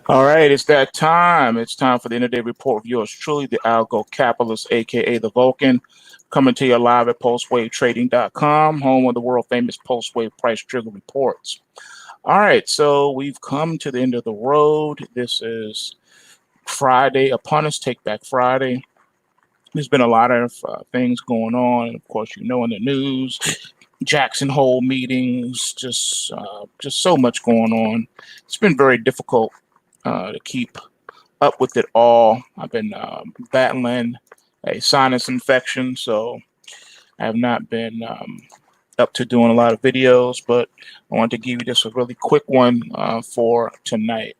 All right, it's that time. It's time for the end of day report of yours truly, the Algo Capitalist, aka the Vulcan, coming to you live at PulseWaveTrading.com, home of the world famous PulseWave price trigger reports. All right, so we've come to the end of the road. This is Friday upon us, Take Back Friday. There's been a lot of things going on, of course, you know, in the news, Jackson Hole meetings, just so much going on. It's been very difficult to keep up with it all. I've been battling a sinus infection, so I have not been up to doing a lot of videos, but I want to give you just a really quick one for tonight.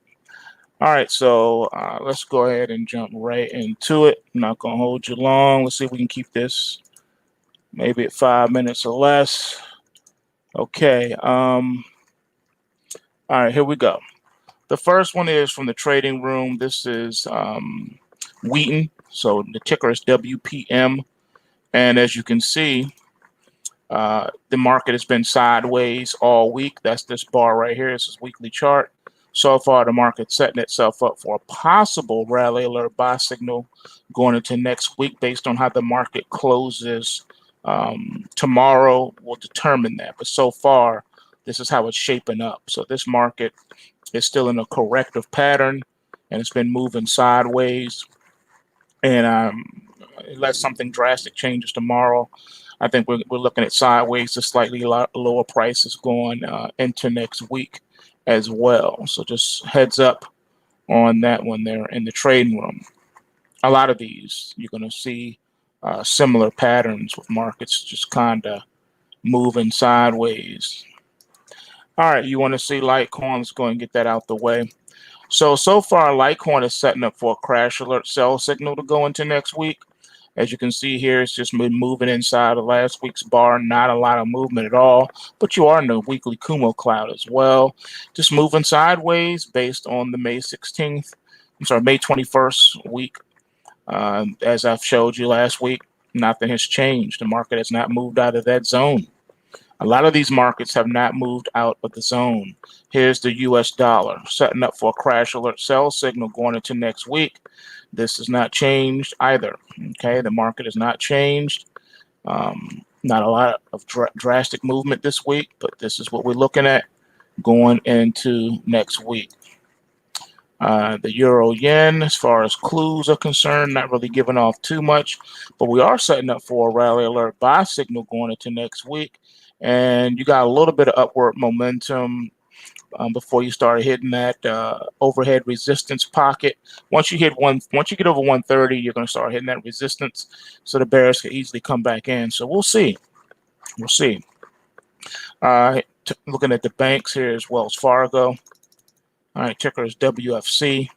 All right, so let's go ahead and jump right into it. I'm not going to hold you long. Let's see if we can keep this maybe at 5 minutes or less. Okay. All right, here we go. The first one is from the trading room. This is Wheaton. So the ticker is WPM. And as you can see, the market has been sideways all week. That's this bar right here. This is weekly chart. So far, the market's setting itself up for a possible rally alert buy signal going into next week based on how the market closes tomorrow will determine that. But so far, this is how it's shaping up. So this market is still in a corrective pattern and it's been moving sideways. And unless something drastic changes tomorrow, I think we're looking at sideways to slightly lower prices going into next week as well. So just heads up on that one there in the trading room. A lot of these, you're going to see similar patterns with markets just kind of moving sideways. All right, you want to see Litecoin? Let's go and get that out the way. So far, Litecoin is setting up for a crash alert sell signal to go into next week. As you can see here, it's just been moving inside of last week's bar. Not a lot of movement at all, but you are in the weekly Kumo cloud as well. Just moving sideways based on the May 16th, I'm sorry, May 21st week. As I've showed you last week, nothing has changed. The market has not moved out of that zone. A lot of these markets have not moved out of the zone. Here's the US dollar setting up for a crash alert sell signal going into next week. This has not changed either. Okay, the market has not changed. Not a lot of drastic movement this week, but this is what we're looking at going into next week. The euro yen, as far as clues are concerned, not really giving off too much, but we are setting up for a rally alert buy signal going into next week. And you got a little bit of upward momentum before you start hitting that overhead resistance pocket. Once you get over 130, you're going to start hitting that resistance, so the bears can easily come back in. So we'll see. We'll see. Looking at the banks here is Wells Fargo. All right, ticker is WFC.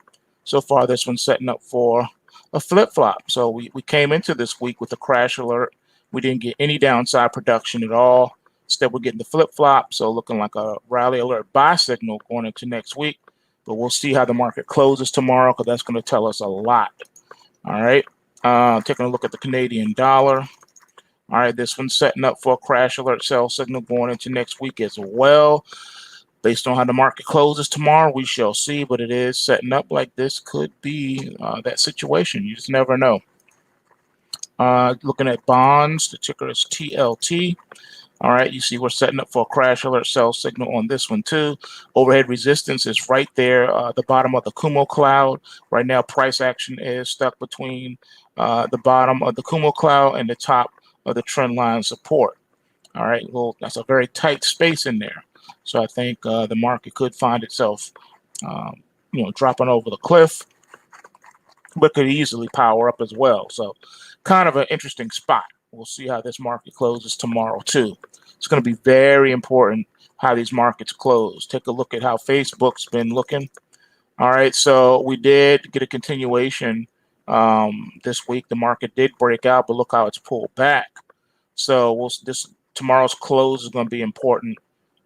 So far, this one's setting up for a flip-flop. So we came into this week with a crash alert. We didn't get any downside production at all. Instead, we're getting the flip-flop. So looking like a rally alert buy signal going into next week. But we'll see how the market closes tomorrow because that's going to tell us a lot. All right. Taking a look at the Canadian dollar. All right, this one's setting up for a crash alert sell signal going into next week as well. Based on how the market closes tomorrow, we shall see, but it is setting up like this could be that situation. You just never know. Looking at bonds, the ticker is TLT. All right, you see we're setting up for a crash alert sell signal on this one too. Overhead resistance is right there, the bottom of the Kumo cloud. Right now, price action is stuck between the bottom of the Kumo cloud and the top of the trend line support. All right, well, that's a very tight space in there. So I think the market could find itself, dropping over the cliff, but could easily power up as well. So kind of an interesting spot. We'll see how this market closes tomorrow too. It's going to be very important how these markets close. Take a look at how Facebook's been looking. All right, so we did get a continuation this week. The market did break out, but look how it's pulled back. So tomorrow's close is going to be important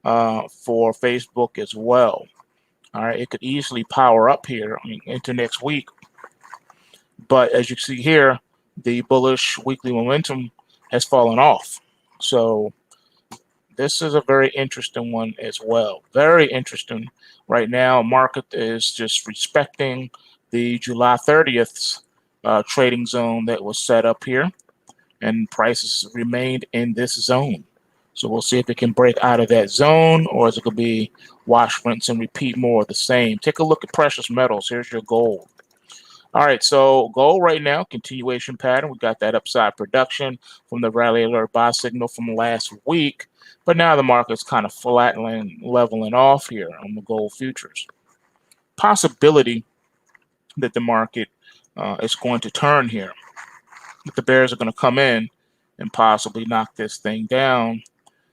for Facebook as well. All right, it could easily power up here into next week. But as you see here, the bullish weekly momentum has fallen off. So this is a very interesting one as well. Very interesting. Right now, market is just respecting the July 30th trading zone that was set up here, and prices remained in this zone. So we'll see if it can break out of that zone, or is it going to be wash, rinse, and repeat more of the same. Take a look at precious metals. Here's your gold. All right, so gold right now, continuation pattern. We got that upside production from the rally alert buy signal from last week, but now the market's kind of flattening, leveling off here on the gold futures. Possibility that the market is going to turn here, that the bears are going to come in and possibly knock this thing down.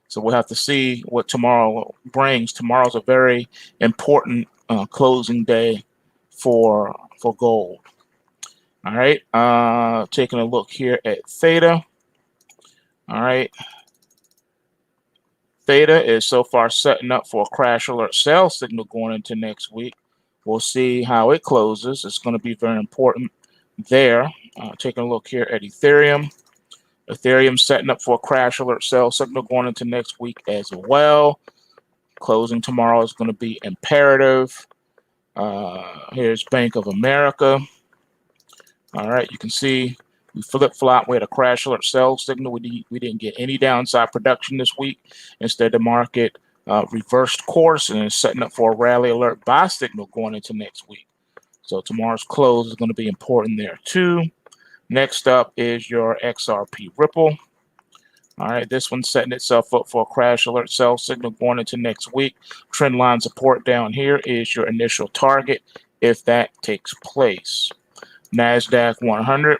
So we'll have to see what tomorrow brings. Tomorrow's a very important closing day for gold. All right, taking a look here at Theta. All right, Theta is so far setting up for a crash alert sell signal going into next week. We'll see how it closes. It's going to be very important there. Taking a look here at Ethereum. Ethereum setting up for a crash alert sell signal going into next week as well. Closing tomorrow is going to be imperative. Here's Bank of America. All right, you can see we flip-flop. We had a crash alert sell signal. We didn't get any downside production this week. Instead, the market reversed course and is setting up for a rally alert buy signal going into next week. So tomorrow's close is going to be important there too. Next up is your Xrp Ripple. All right, this one's setting itself up for a crash alert sell signal going into next week. Trend line support down here is your initial target if that takes place. NASDAQ 100.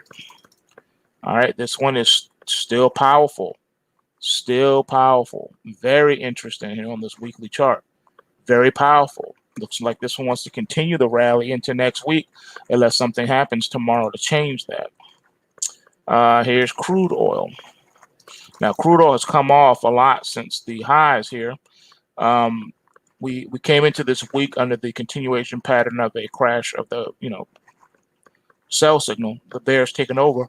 All right, this one is still powerful. Still powerful. Very interesting here on this weekly chart. Very powerful. Looks like this one wants to continue the rally into next week unless something happens tomorrow to change that. Here's crude oil. Now, crude oil has come off a lot since the highs here. We came into this week under the continuation pattern of a crash of the, sell signal. The bears taken over.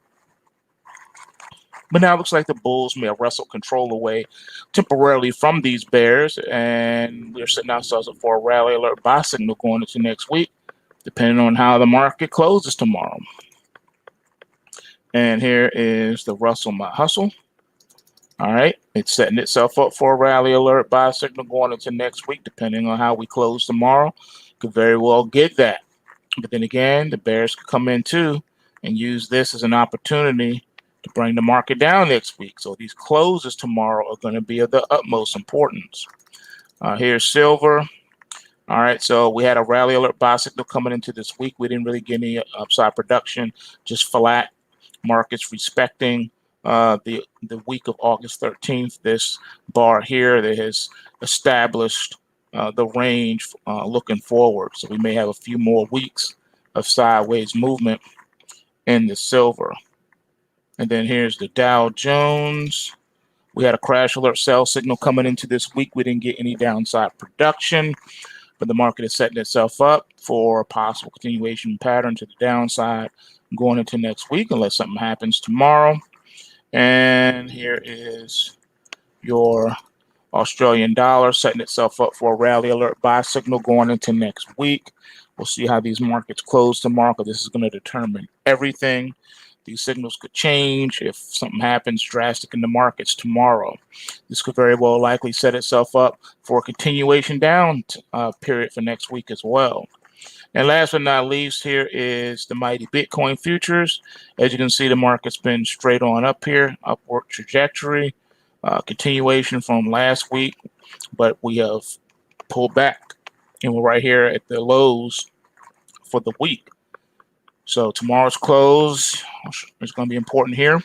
But now it looks like the bulls may have wrestled control away temporarily from these bears, and we're setting ourselves up for a rally alert buy signal going into next week, depending on how the market closes tomorrow. And here is the Russell My Hustle. All right, it's setting itself up for a rally alert buy signal going into next week, depending on how we close tomorrow. Could very well get that. But then again, the bears could come in too and use this as an opportunity to bring the market down next week. So these closes tomorrow are going to be of the utmost importance. Here's silver. All right, so we had a rally alert buy signal coming into this week. We didn't really get any upside production, just flat markets respecting the week of August 13th. This bar here that has established the range looking forward. So we may have a few more weeks of sideways movement in the silver. And then here's the Dow Jones. We had a crash alert sell signal coming into this week. We didn't get any downside production, but the market is setting itself up for a possible continuation pattern to the downside going into next week unless something happens tomorrow. And here is your Australian dollar setting itself up for a rally alert buy signal going into next week. We'll see how these markets close tomorrow, because this is going to determine everything. These signals could change if something happens drastic in the markets tomorrow. This could very well likely set itself up for a continuation down period for next week as well. And last but not least, here is the mighty Bitcoin futures. As you can see, the market's been straight on up here, upward trajectory, continuation from last week, but we have pulled back, and we're right here at the lows for the week. So tomorrow's close is going to be important here.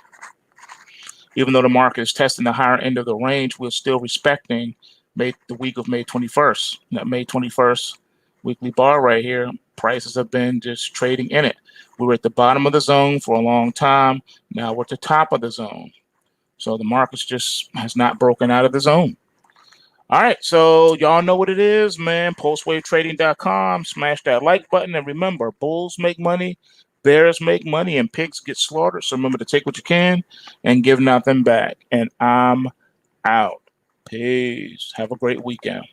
Even though the market is testing the higher end of the range, we're still respecting the week of May 21st. That May 21st weekly bar right here, prices have been just trading in it. We were at the bottom of the zone for a long time. Now we're at the top of the zone. So the market just has not broken out of the zone. All right, so y'all know what it is, man. PulseWaveTrading.com. Smash that like button. And remember, bulls make money, bears make money, and pigs get slaughtered. So remember to take what you can and give nothing back. And I'm out. Peace. Have a great weekend.